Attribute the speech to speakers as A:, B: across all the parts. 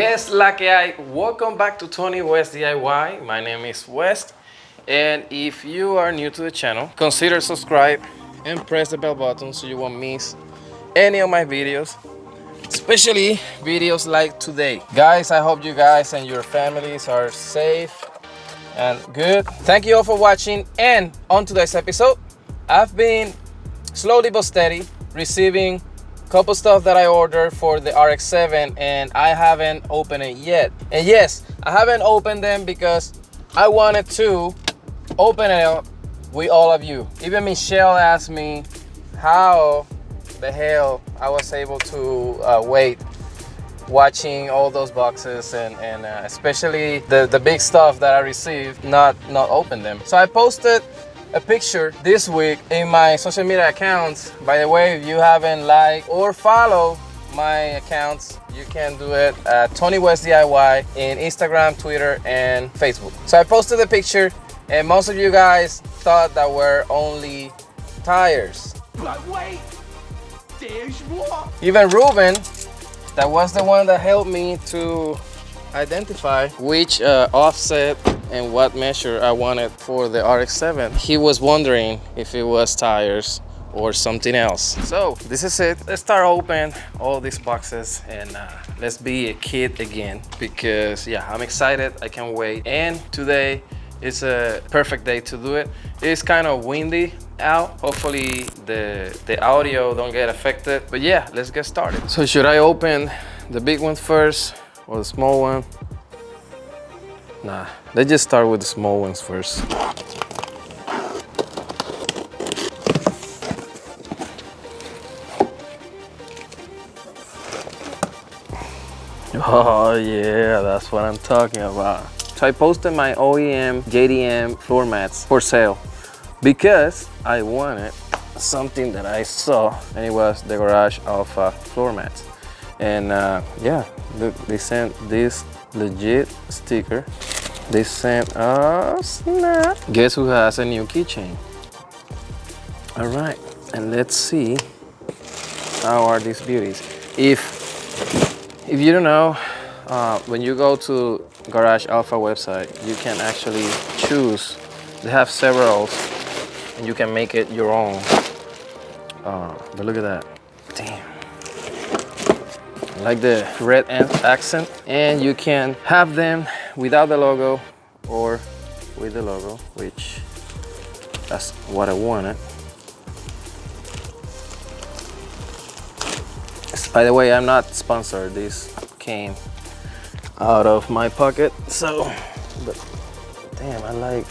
A: ¿Qué es la que hay? Welcome back to Tony West DIY. My name is West, and if you are new to the channel, consider subscribe and press the bell button so you won't miss any of my videos, especially videos like today. Guys, I hope you guys and your families are safe and good. Thank you all for watching, and on today's episode, I've been slowly but steady receiving couple stuff that I ordered for the RX-7 and I haven't opened it yet. And yes, I haven't opened them because I wanted to open it up with all of you. Even Michelle asked me how the hell I was able to wait watching all those boxes and especially the big stuff that I received, not open them. So I posted a picture this week in my social media accounts. By the way, if you haven't liked or follow my accounts, you can do it at Tony West DIY in Instagram, Twitter, and Facebook. So I posted the picture, and most of you guys thought that were only tires.
B: But wait, there's more.
A: Even Ruben, that was the one that helped me to identify which offset and what measure I wanted for the RX-7. He was wondering if it was tires or something else. So this is it. Let's start open all these boxes and let's be a kid again, because yeah, I'm excited. I can't wait. And today is a perfect day to do it. It's kind of windy out. Hopefully the audio don't get affected. But yeah, let's get started. So should I open the big one first or the small one? Nah, let's just start with the small ones first. Oh yeah, that's what I'm talking about. So I posted my OEM JDM floor mats for sale because I wanted something that I saw, and it was the Garage Alpha floor mats. And yeah, look, they sent this legit sticker. They sent, oh snap, guess who has a new keychain? All right, and let's see how are these beauties. If you don't know, when you go to Garage Alpha website, you can actually choose. They have several, and you can make it your own. But look at that, damn. Like the red accent, and you can have them without the logo or with the logo, which that's what I wanted. By the way, I'm not sponsored. This came out of my pocket, so but damn, I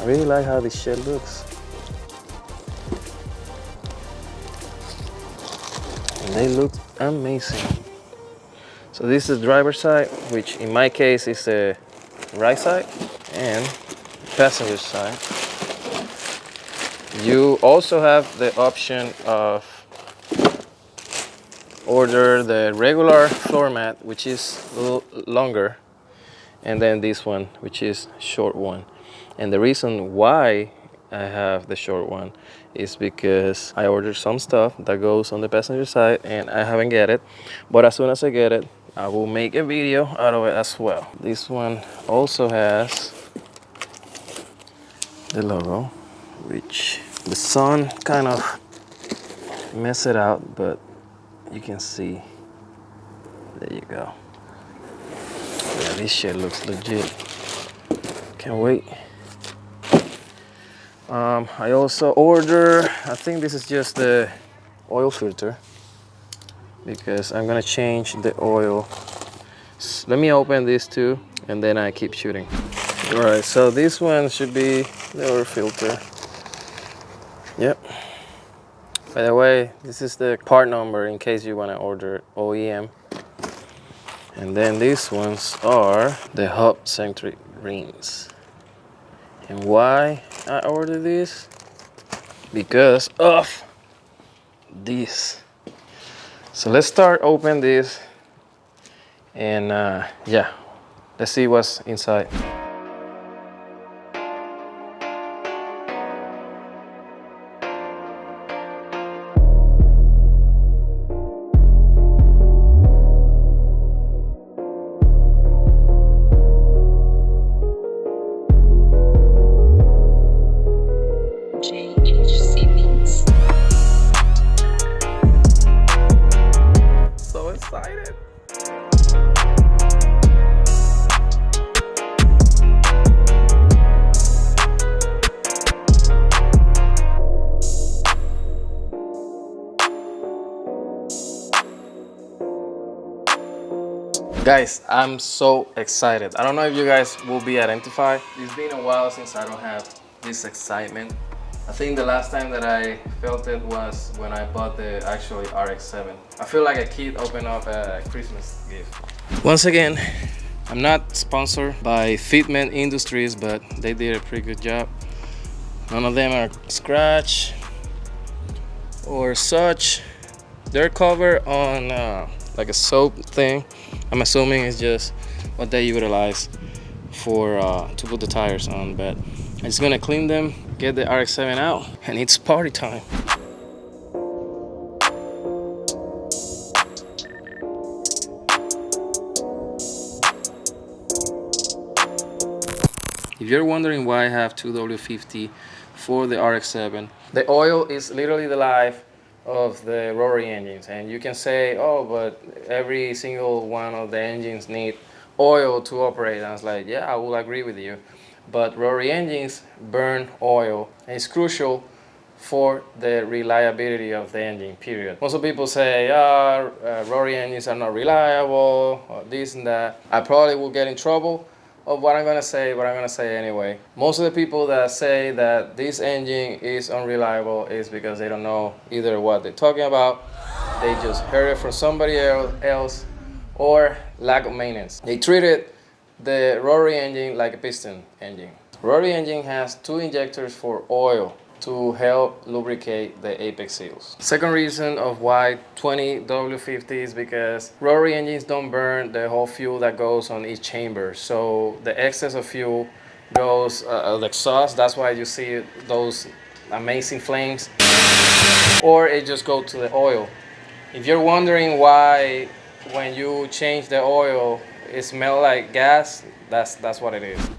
A: really like how this shit looks. And they look amazing. So this is the driver's side, which in my case is the right side, and passenger side. You also have the option of order the regular floor mat, which is a little longer, and then this one, which is short one. And the reason why I have the short one is because I ordered some stuff that goes on the passenger side and I haven't get it, but as soon as I get it, I will make a video out of it as well. This one also has the logo, which the sun kind of messed it out, but you can see. There you go. Yeah, this shit looks legit. Can't wait. I also order, I think this is just the oil filter, because I'm gonna change the oil. Let me open this too, and then I keep shooting. All right, so this one should be the oil filter. Yep. By the way, this is the part number in case you wanna order OEM. And then these ones are the hub Centric rings. And why I ordered this? Because of this. So let's start open this, and yeah, let's see what's inside. Guys, I'm so excited. I don't know if you guys will be identified. It's been a while since I don't have this excitement. I think the last time that I felt it was when I bought the actually RX-7. I feel like a kid opened up a Christmas gift. Once again, I'm not sponsored by Fitment Industries, but they did a pretty good job. None of them are scratched or such. They're covered on like a soap thing. I'm assuming it's just what they utilize for to put the tires on, but I'm just gonna clean them, get the RX-7 out, and it's party time. If you're wondering why I have 2W50 for the RX-7, the oil is literally the life of the rotary engines, and you can say, oh, but every single one of the engines need oil to operate. And I was like, yeah, I will agree with you, but rotary engines burn oil, and it's crucial for the reliability of the engine, period. Most of people say, rotary engines are not reliable, or this and that. I probably will get in trouble of what I'm gonna say, but I'm gonna say anyway. Most of the people that say that this engine is unreliable is because they don't know either what they're talking about, they just heard it from somebody else, or lack of maintenance. They treated the rotary engine like a piston engine. Rotary engine has 2 injectors for oil to help lubricate the apex seals. Second reason of why 20W50 is because rotary engines don't burn the whole fuel that goes on each chamber. So the excess of fuel goes the exhaust. That's why you see those amazing flames. Or it just goes to the oil. If you're wondering why when you change the oil it smells like gas, that's what it is.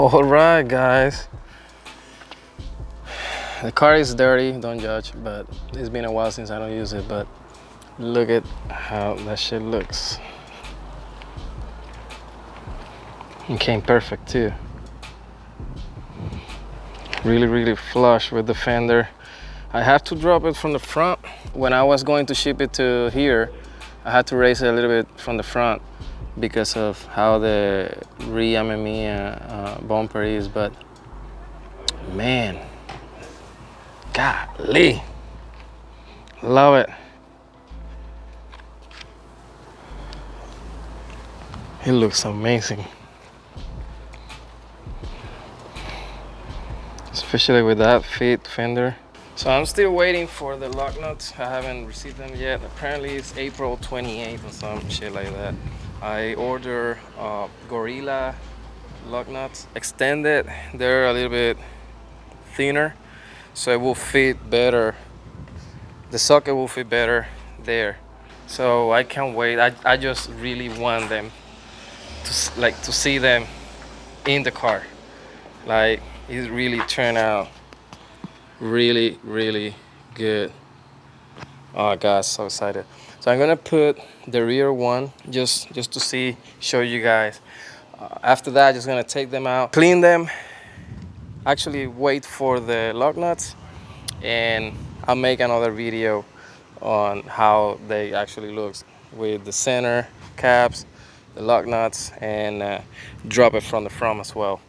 A: All right, guys, the car is dirty, don't judge, but it's been a while since I don't use it, but look at how that shit looks. It came perfect too. Really flush with the fender. I have to drop it from the front. When I was going to ship it to here, I had to raise it a little bit from the front because of how the re-Amamiya bumper is, but man, golly, love it. It looks amazing, especially with that fit fender. So I'm still waiting for the lock nuts. I haven't received them yet. Apparently it's April 28th or some shit like that. I order Gorilla lug nuts extended. They're a little bit thinner, so it will fit better. The socket will fit better there. So I can't wait. I just really want them to see them in the car. Like, it really turned out really good. Oh god, so excited. So I'm gonna put the rear one just to show you guys. After that, just gonna take them out, clean them, actually wait for the lug nuts, and I'll make another video on how they actually looks with the center caps, the lug nuts, and drop it from the front as well.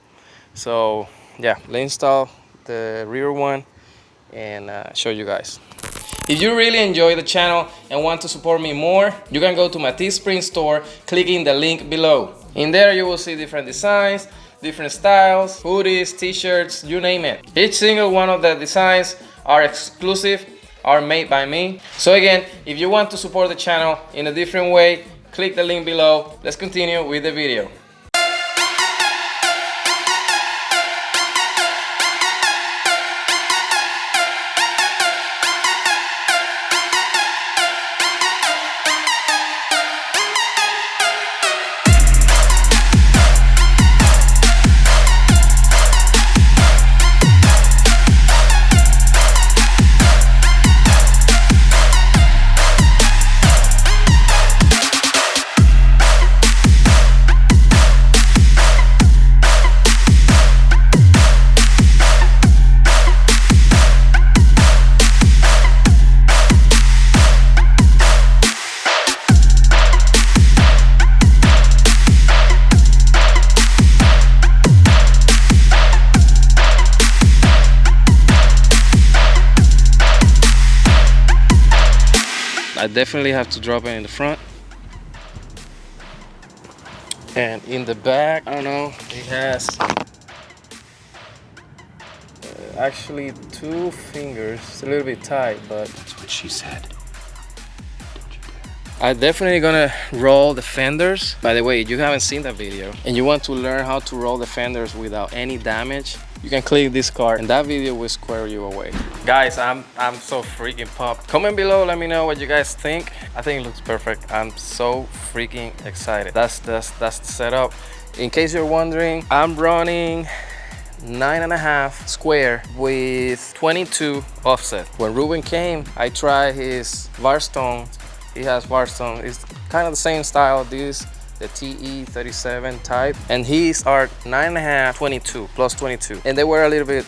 A: So yeah, let's install the rear one and show you guys. If you really enjoy the channel and want to support me more, you can go to my Teespring store, clicking the link below. In there you will see different designs, different styles, hoodies, t-shirts, you name it. Each single one of the designs are exclusive, are made by me. So again, if you want to support the channel in a different way, click the link below. Let's continue with the video. I definitely have to drop it in the front. And in the back, I don't know, it has actually 2 fingers. It's a little bit tight, but
B: That's what she said.
A: I'm definitely gonna roll the fenders. By the way, if you haven't seen that video and you want to learn how to roll the fenders without any damage, you can click this card and that video will square you away. Guys, I'm so freaking pumped. Comment below, let me know what you guys think. I think it looks perfect. I'm so freaking excited. That's the setup. In case you're wondering, I'm running 9.5 square with 22 offset. When Ruben came, I tried his Varstone. He has Varstone. It's kind of the same style. This the TE37 type, and his are 9.5 22 plus 22, and they were a little bit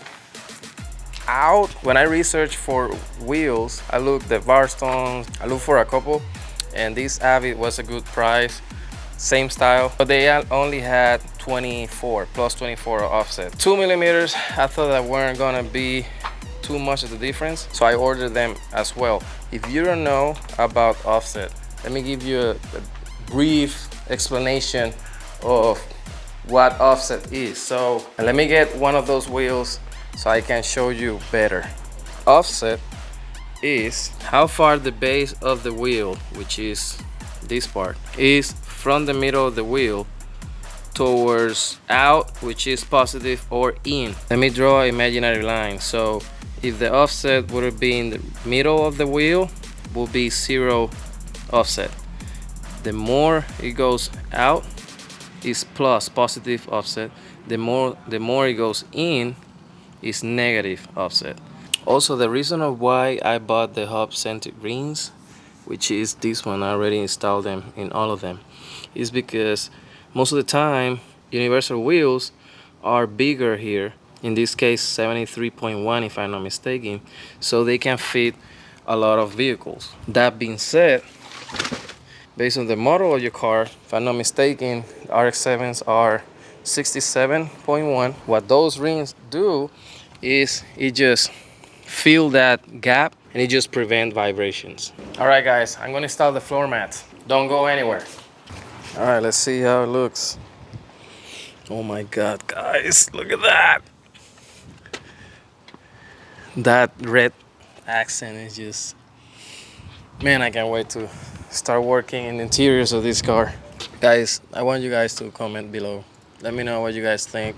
A: out. When I researched for wheels, I looked at Varstones, I looked for a couple, and this Avid was a good price, same style, but they only had 24 plus 24 offset. 2 millimeters, I thought that weren't gonna be too much of the difference, so I ordered them as well. If you don't know about offset, let me give you a brief explanation of what offset is. So let me get one of those wheels so I can show you better. Offset is how far the base of the wheel, which is this part, is from the middle of the wheel towards out, which is positive, or in. Let me draw an imaginary line. So if the offset would be in the middle of the wheel, will be 0 offset. The more it goes out is plus, positive offset. The more it goes in is negative offset. Also, the reason of why I bought the hub Centric rings, which is this one, I already installed them in all of them, is because most of the time universal wheels are bigger here. In this case 73.1 if I'm not mistaken, so they can fit a lot of vehicles. That being said, based on the model of your car, if I'm not mistaken, RX-7s are 67.1. What those rings do is it just fill that gap and it just prevent vibrations. All right guys, I'm gonna install the floor mats. Don't go anywhere. All right, let's see how it looks. Oh my God, guys, look at that. That red accent is just, man, I can't wait to start working in the interiors of this car. Guys, I want you guys to comment below. Let me know what you guys think.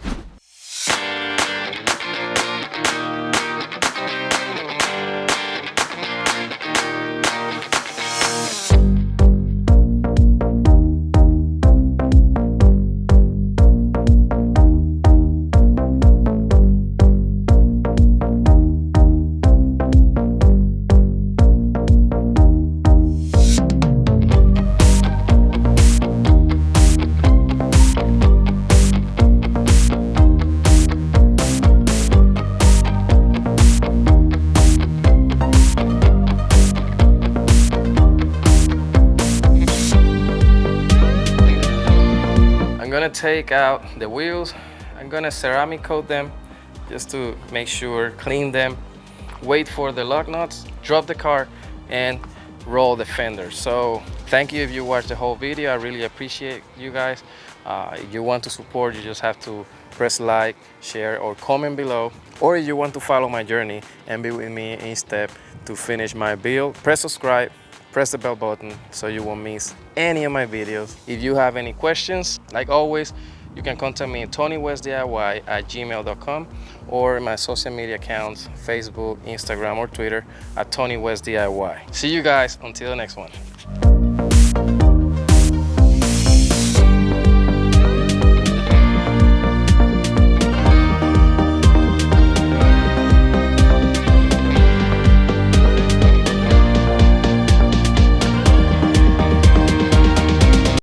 A: Take out the wheels. I'm gonna ceramic coat them just to make sure, clean them wait for the lug nuts, drop the car, and roll the fender. So thank you if you watched the whole video. I really appreciate you guys. If you want to support, you just have to press like, share, or comment below. Or if you want to follow my journey and be with me in step to finish my build, press subscribe, press the bell button so you won't miss any of my videos. If you have any questions, like always, you can contact me at TonyWestDIY@gmail.com or my social media accounts, Facebook, Instagram, or Twitter at TonyWestDIY. See you guys until the next one.